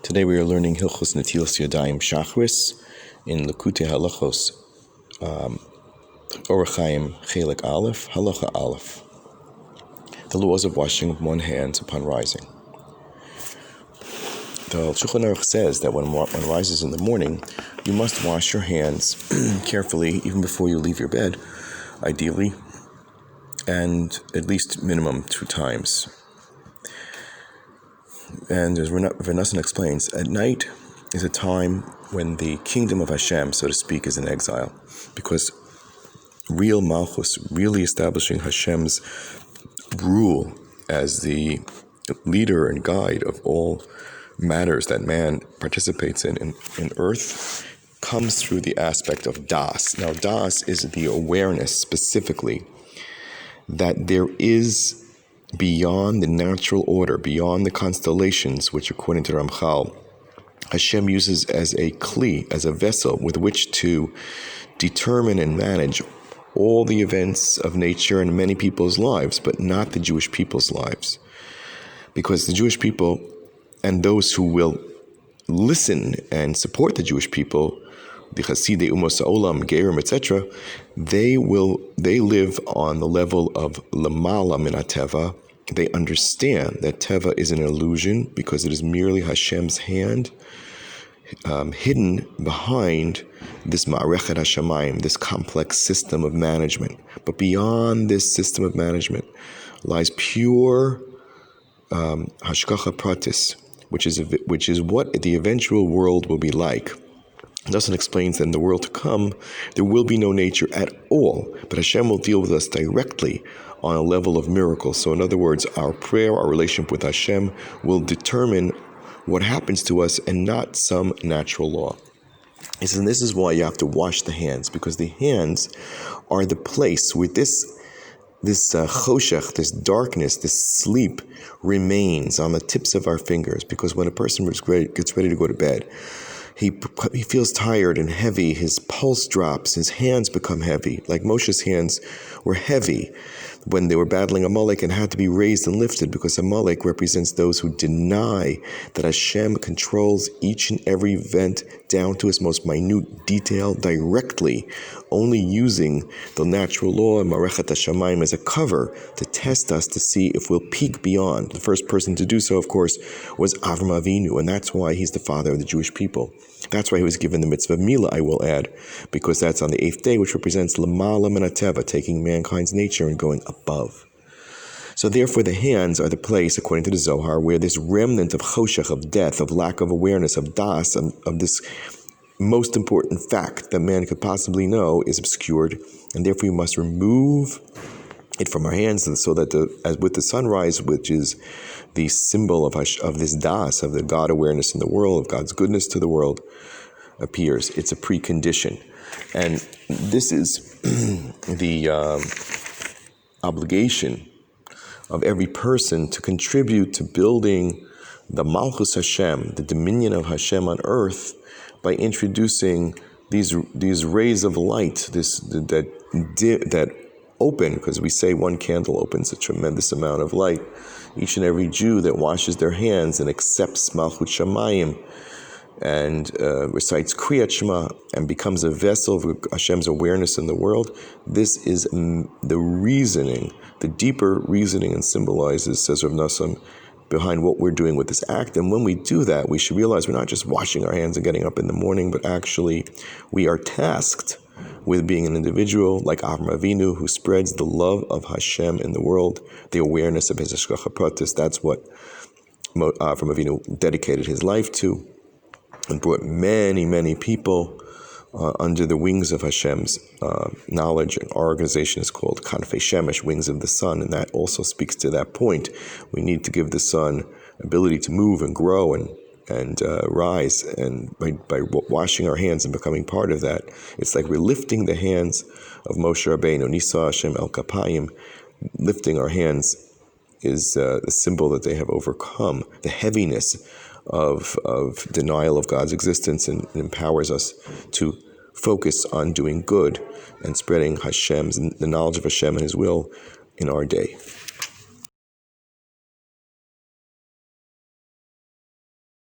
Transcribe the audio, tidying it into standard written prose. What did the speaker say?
Today we are learning Hilchos Netilas Yadayim Shachris in Likutei Halachos, Orach Chaim Chelik Aleph, Halacha Aleph. The laws of washing one hand upon rising. The Shulchan Aruch says that when one rises in the morning, you must wash your hands carefully even before you leave your bed, ideally, and at least minimum 2 times. And as Renassan explains, at night is a time when the kingdom of Hashem, so to speak, is in exile, because real Malchus, really establishing Hashem's rule as the leader and guide of all matters that man participates in earth, comes through the aspect of Das. Now, Das is the awareness specifically that there is beyond the natural order, beyond the constellations, which according to Ramchal, Hashem uses as a kli, as a vessel with which to determine and manage all the events of nature in many people's lives, but not the Jewish people's lives. Because the Jewish people and those who will listen and support the Jewish people, the Chasidei Umos Ha'olam, Gerim, etc., they live on the level of Lamala Min HaTeva. They understand that Teva is an illusion because it is merely Hashem's hand hidden behind this Ma'arechet HaShamayim, this complex system of management. But beyond this system of management lies pure Hashgacha Pratis, which is what the eventual world will be like. Thus explains that in the world to come, there will be no nature at all, but Hashem will deal with us directly on a level of miracles. So in other words, our prayer, our relationship with Hashem will determine what happens to us and not some natural law. He says, and this is why you have to wash the hands, because the hands are the place where this choshech, this darkness, this sleep remains on the tips of our fingers. Because when a person gets ready to go to bed, he feels tired and heavy, his pulse drops, his hands become heavy. Like Moshe's hands were heavy when they were battling Amalek and had to be raised and lifted, because Amalek represents those who deny that Hashem controls each and every event down to its most minute detail directly, only using the natural law and Ma'arechet HaShamayim as a cover to test us to see if we'll peek beyond. The first person to do so, of course, was Avram Avinu, and that's why he's the father of the Jewish people. That's why he was given the mitzvah of Milah, I will add, because that's on the 8th day, which represents Lamala Min HaTeva, taking mankind's nature and going above. So therefore the hands are the place, according to the Zohar, where this remnant of choshech, of death, of lack of awareness, of das, of this most important fact that man could possibly know is obscured, and therefore we must remove it from our hands, so that as with the sunrise, which is the symbol of this das, of the God awareness in the world, of God's goodness to the world, appears. It's a precondition. And this is the obligation of every person to contribute to building the Malchus Hashem, the dominion of Hashem on earth, by introducing these rays of light, that open, because we say one candle opens a tremendous amount of light. Each and every Jew that washes their hands and accepts Malchut Shamayim and recites Kriyat Shema and becomes a vessel of Hashem's awareness in the world, this is the reasoning, the deeper reasoning, and symbolizes, says Rav Nassim, behind what we're doing with this act. And when we do that, we should realize we're not just washing our hands and getting up in the morning, but actually we are tasked with being an individual like Avram Avinu, who spreads the love of Hashem in the world, the awareness of his Hashgacha Pratis. That's what Avram Avinu dedicated his life to, and brought many, many people under the wings of Hashem's knowledge. And our organization is called Kanfei Shemesh, Wings of the Sun, and that also speaks to that point. We need to give the sun ability to move and grow and rise, and by washing our hands and becoming part of that, it's like we're lifting the hands of Moshe Rabbeinu, Nisa Hashem El Kapayim. Lifting our hands is the symbol that they have overcome the heaviness of denial of God's existence, and it empowers us to focus on doing good and spreading the knowledge of Hashem and His will in our day.